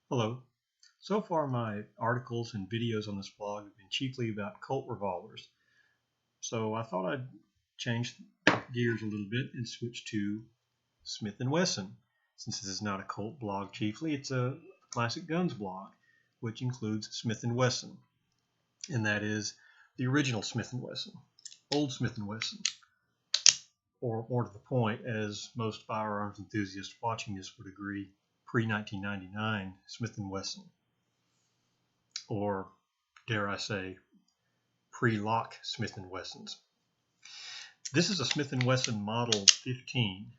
Hello. So far, my articles and videos on this blog have been chiefly about Colt revolvers. So I thought I'd change gears a little bit and switch to Smith & Wesson. Since this is not a Colt blog chiefly, it's a classic guns blog, which includes Smith & Wesson. And that is the original Smith & Wesson, old Smith & Wesson. Or more to the point, as most firearms enthusiasts watching this would agree, pre-1999 Smith & Wesson. Or, dare I say, pre-lock Smith & Wessons. This is a Smith & Wesson Model 15.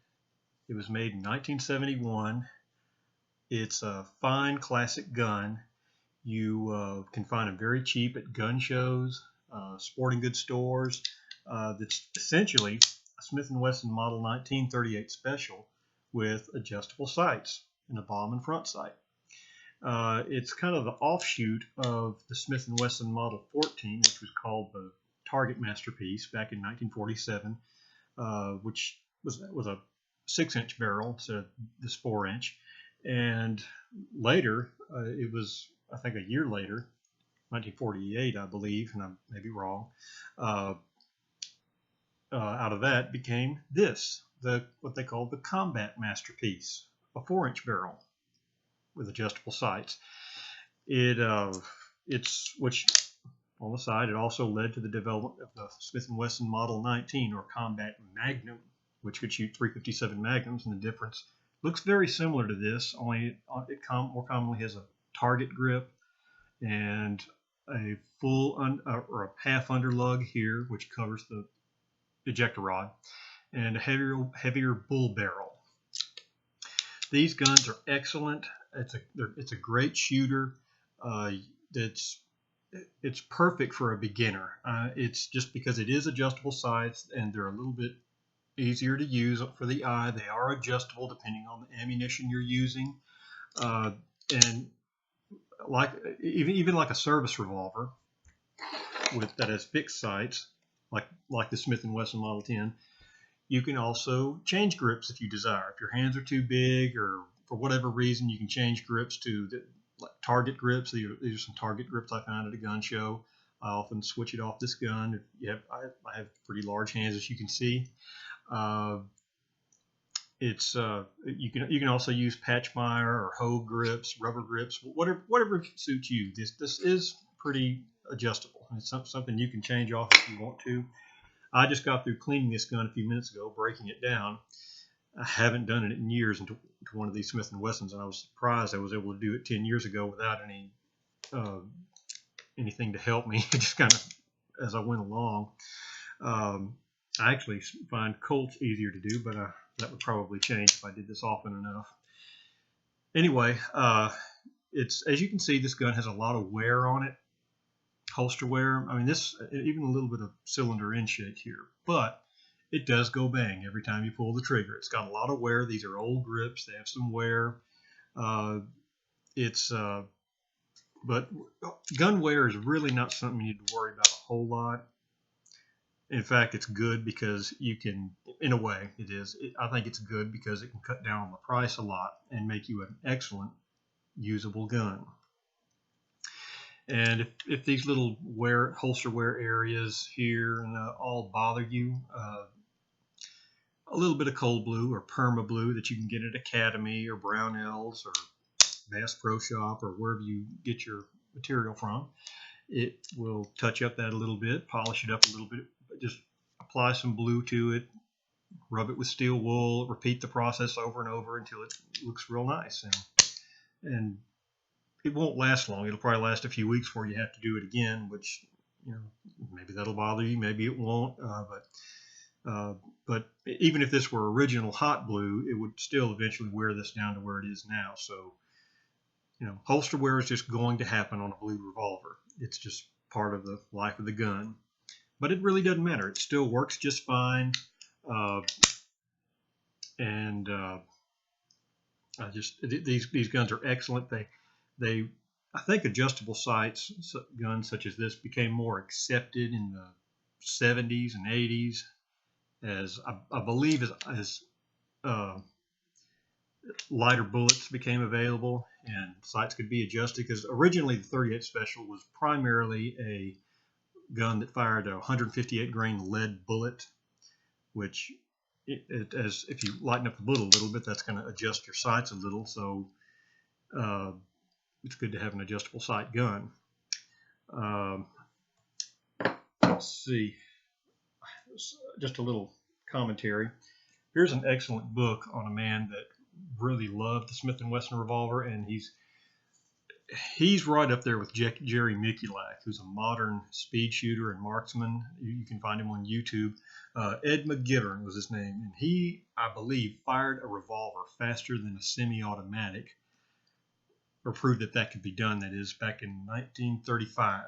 It was made in 1971. It's a fine classic gun. You can find them very cheap at gun shows, sporting goods stores. That's essentially a Smith & Wesson Model 1938 Special with adjustable sights and a bomb and front sight. It's kind of the offshoot of the Smith & Wesson Model 14, which was called the Target Masterpiece back in 1947, which was a 6-inch barrel instead of this 4-inch. And later, it was, I think a year later, 1948, I believe, and I may be wrong, out of that became this, what they call the Combat Masterpiece, a 4-inch barrel with adjustable sights. It's which on the side, it also led to the development of the Smith & Wesson Model 19 or Combat Magnum, which could shoot .357 Magnums, and the difference looks very similar to this, only it more commonly has a target grip and a full or a half underlug here, which covers the ejector rod, and a heavier bull barrel. These guns are excellent. It's a great shooter. It's perfect for a beginner. It's just because it is adjustable sights and they're a little bit easier to use for the eye. They are adjustable depending on the ammunition you're using, and like even like a service revolver that has fixed sights, like the Smith & Wesson Model 10. You can also change grips if you desire. If your hands are too big or for whatever reason, you can change grips to like target grips. These are some target grips I found at a gun show. I often switch it off this gun. I have pretty large hands, as you can see. You can also use Patchmeyer or Hogue grips, rubber grips, whatever suits you. This is pretty adjustable. It's something you can change off if you want to. I just got through cleaning this gun a few minutes ago, breaking it down. I haven't done it in years into one of these Smith & Wessons, and I was surprised I was able to do it 10 years ago without anything to help me, just kind of as I went along. I actually find Colts easier to do, but that would probably change if I did this often enough. Anyway, it's, as you can see, this gun has a lot of wear on it. Holster wear. I mean, this even a little bit of cylinder end shake here, but it does go bang every time you pull the trigger. It's got a lot of wear. These are old grips. They have some wear. But gun wear is really not something you need to worry about a whole lot. In fact, it's good because you can, in a way, it is. I think it's good because it can cut down on the price a lot and make you an excellent usable gun. And if these little holster wear areas here all bother you, a little bit of cold blue or perma blue that you can get at Academy or Brownells or Bass Pro Shop or wherever you get your material from, it will touch up that a little bit, polish it up a little bit, just apply some blue to it, rub it with steel wool, repeat the process over and over until it looks real nice. And it won't last long. It'll probably last a few weeks before you have to do it again, which, maybe that'll bother you, maybe it won't. But even if this were original hot blue, it would still eventually wear this down to where it is now. So, holster wear is just going to happen on a blue revolver. It's just part of the life of the gun. But it really doesn't matter. It still works just fine. These guns are excellent. I think adjustable sights guns such as this became more accepted in the 70s and 80s, as I believe as lighter bullets became available, and sights could be adjusted, because originally the 38 Special was primarily a gun that fired a 158 grain lead bullet, which as if you lighten up the bullet a little bit, that's going to adjust your sights a little. So it's good to have an adjustable sight gun. Let's see, just a little commentary. Here's an excellent book on a man that really loved the Smith & Wesson revolver, and he's right up there with Jerry Mikulak, who's a modern speed shooter and marksman. You can find him on YouTube. Ed McGivern was his name, and he, I believe, fired a revolver faster than a semi-automatic, or proved that could be done, that is, back in 1935.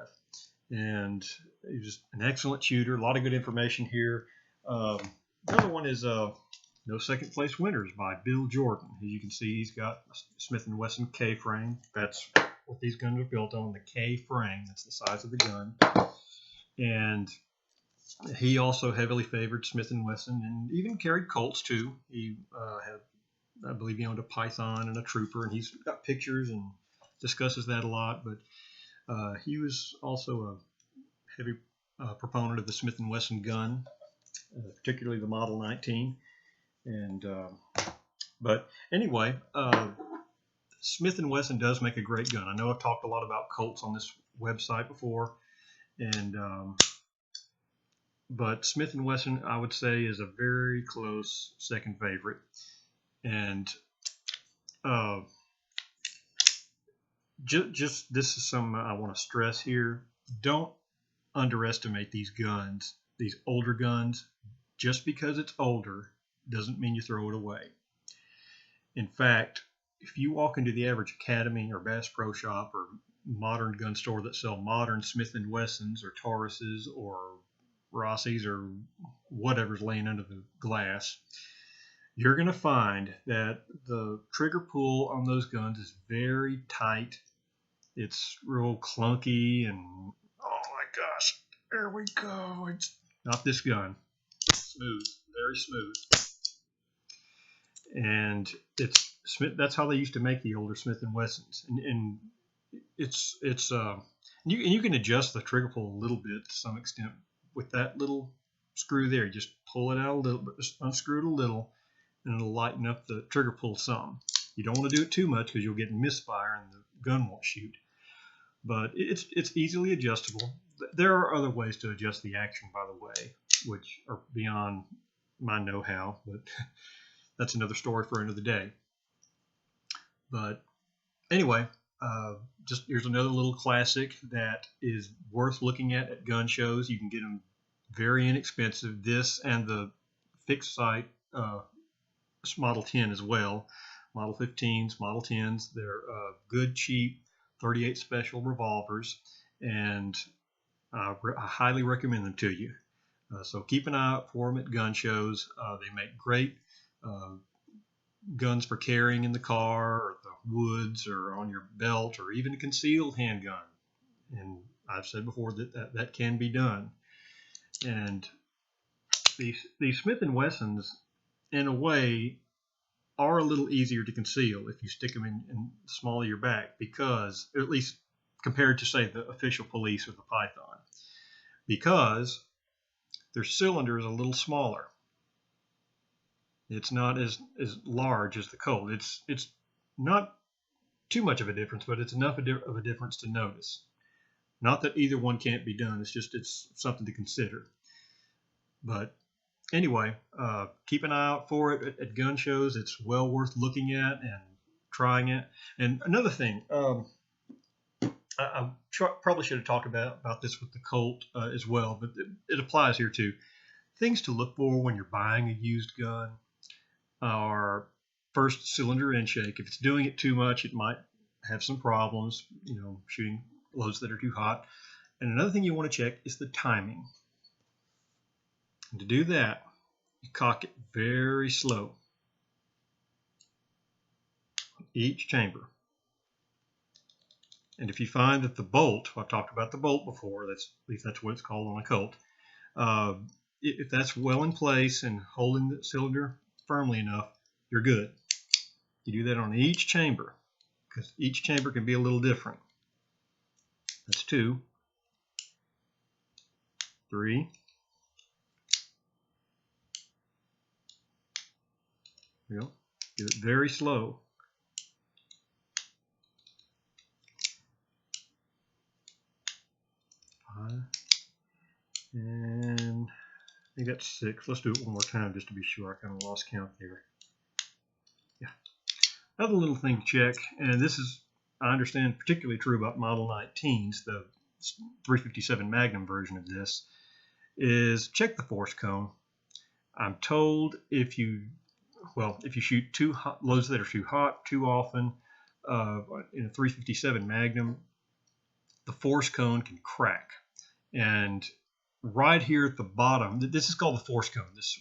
And he was just an excellent shooter. A lot of good information here. Another one is No Second Place Winners by Bill Jordan. As you can see, he's got a Smith & Wesson K frame. That's what these guns are built on, the K frame. That's the size of the gun. And he also heavily favored Smith & Wesson, and even carried Colts too. He had, I believe he owned a Python and a Trooper, and he's got pictures and discusses that a lot. But he was also a heavy proponent of the Smith & Wesson gun, particularly the Model 19. And but anyway, Smith & Wesson does make a great gun. I know I've talked a lot about Colts on this website before, and but Smith & Wesson, I would say, is a very close second favorite. And just this is something I want to stress here. Don't underestimate these guns, these older guns. Just because it's older doesn't mean you throw it away. In fact, if you walk into the average Academy or Bass Pro Shop or modern gun store that sell modern Smith & Wessons or Tauruses or Rossies or whatever's laying under the glass, you're going to find that the trigger pull on those guns is very tight. It's real clunky, and oh my gosh, there we go. It's not this gun. Smooth, very smooth. And it's Smith. That's how they used to make the older Smith & Wessons, and it's you can adjust the trigger pull a little bit to some extent with that little screw there. You just pull it out a little bit, just unscrew it a little, and it'll lighten up the trigger pull some. You don't want to do it too much because you'll get misfire and the gun won't shoot. But it's easily adjustable. There are other ways to adjust the action, by the way, which are beyond my know-how, but that's another story for another day. But anyway, just here's another little classic that is worth looking at gun shows. You can get them very inexpensive. This and the fixed sight Model 10 as well. Model 15s, Model 10s. They're good, cheap 38 Special revolvers, and I highly recommend them to you. So keep an eye out for them at gun shows. They make great guns for carrying in the car or the woods or on your belt, or even a concealed handgun. And I've said before that can be done. And the Smith & Wessons, in a way, are a little easier to conceal if you stick them in the small of your back, because, or at least compared to, say, the official police or the Python, because their cylinder is a little smaller. It's not as large as the Colt. It's not too much of a difference, but it's enough of a difference to notice. Not that either one can't be done. It's something to consider. But anyway, keep an eye out for it at gun shows. It's well worth looking at and trying it. And another thing, I probably should have talked about this with the Colt as well, but it applies here too. Things to look for when you're buying a used gun are, first, cylinder intake. If it's doing it too much, it might have some problems, shooting loads that are too hot. And another thing you want to check is the timing. And to do that, you cock it very slow on each chamber. And if you find that the bolt, I've talked about the bolt before, at least that's what it's called on a Colt, if that's well in place and holding the cylinder firmly enough, you're good. You do that on each chamber, because each chamber can be a little different. That's 2, 3, there you go. Do it very slow. 5, and I think that's 6. Let's do it one more time just to be sure. I kind of lost count there. Yeah. Another little thing to check, and this is, I understand, particularly true about Model 19s, the 357 Magnum version of this, is check the force cone. I'm told if you shoot loads that are too hot too often in a 357 Magnum, the force cone can crack. And right here at the bottom, this is called the force cone. This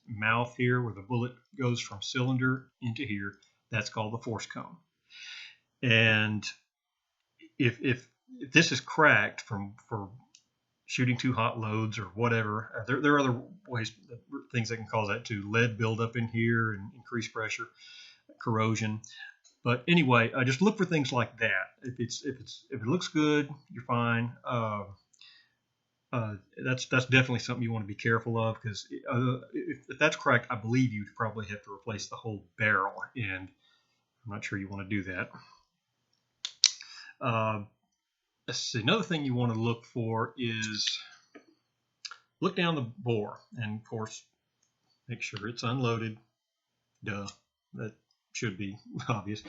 mouth here where the bullet goes from cylinder into here, that's called the force cone. And if this is cracked for shooting too hot loads or whatever, there are other things that can cause that too. Lead buildup in here and increased pressure, corrosion. But anyway, just look for things like that. If it looks good, you're fine. That's definitely something you want to be careful of, because if that's cracked, I believe you'd probably have to replace the whole barrel, and I'm not sure you want to do that. Let's see. Another thing you want to look for is look down the bore, and of course, make sure it's unloaded. Duh, that should be obvious.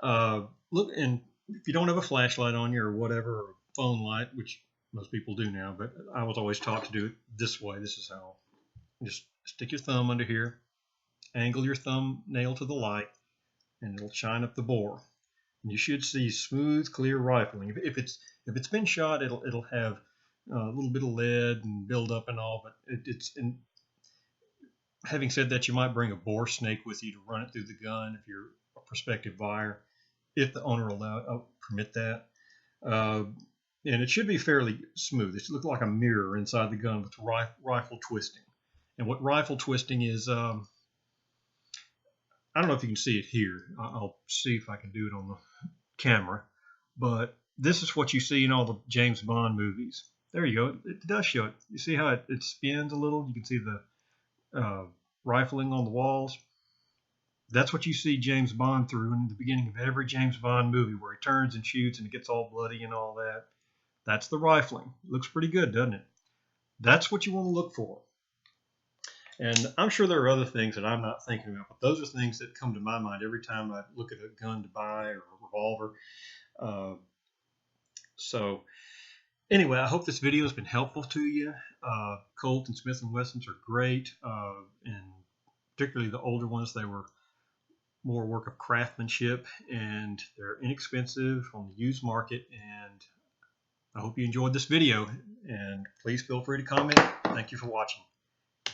Look, and if you don't have a flashlight on you or whatever, or a phone light, which most people do now, but I was always taught to do it this way. This is how. Just stick your thumb under here, angle your thumbnail to the light, and it'll shine up the bore. And you should see smooth, clear rifling. If it's been shot, it'll have a little bit of lead and build up and all. But having said that, you might bring a bore snake with you to run it through the gun if you're a prospective buyer, if the owner will permit that. And it should be fairly smooth. It should look like a mirror inside the gun with rifle twisting. And what rifle twisting is, I don't know if you can see it here. I'll see if I can do it on the camera. But this is what you see in all the James Bond movies. There you go. It does show it. You see how it spins a little? You can see the rifling on the walls. That's what you see James Bond through in the beginning of every James Bond movie, where he turns and shoots and it gets all bloody and all that. That's the rifling. It looks pretty good, doesn't it? That's what you want to look for. And I'm sure there are other things that I'm not thinking about, but those are things that come to my mind every time I look at a gun to buy or a revolver. So anyway, I hope this video has been helpful to you. Colt and Smith & Wessons are great, and particularly the older ones, they were more work of craftsmanship, and they're inexpensive on the used market. And I hope you enjoyed this video, and please feel free to comment. Thank you for watching.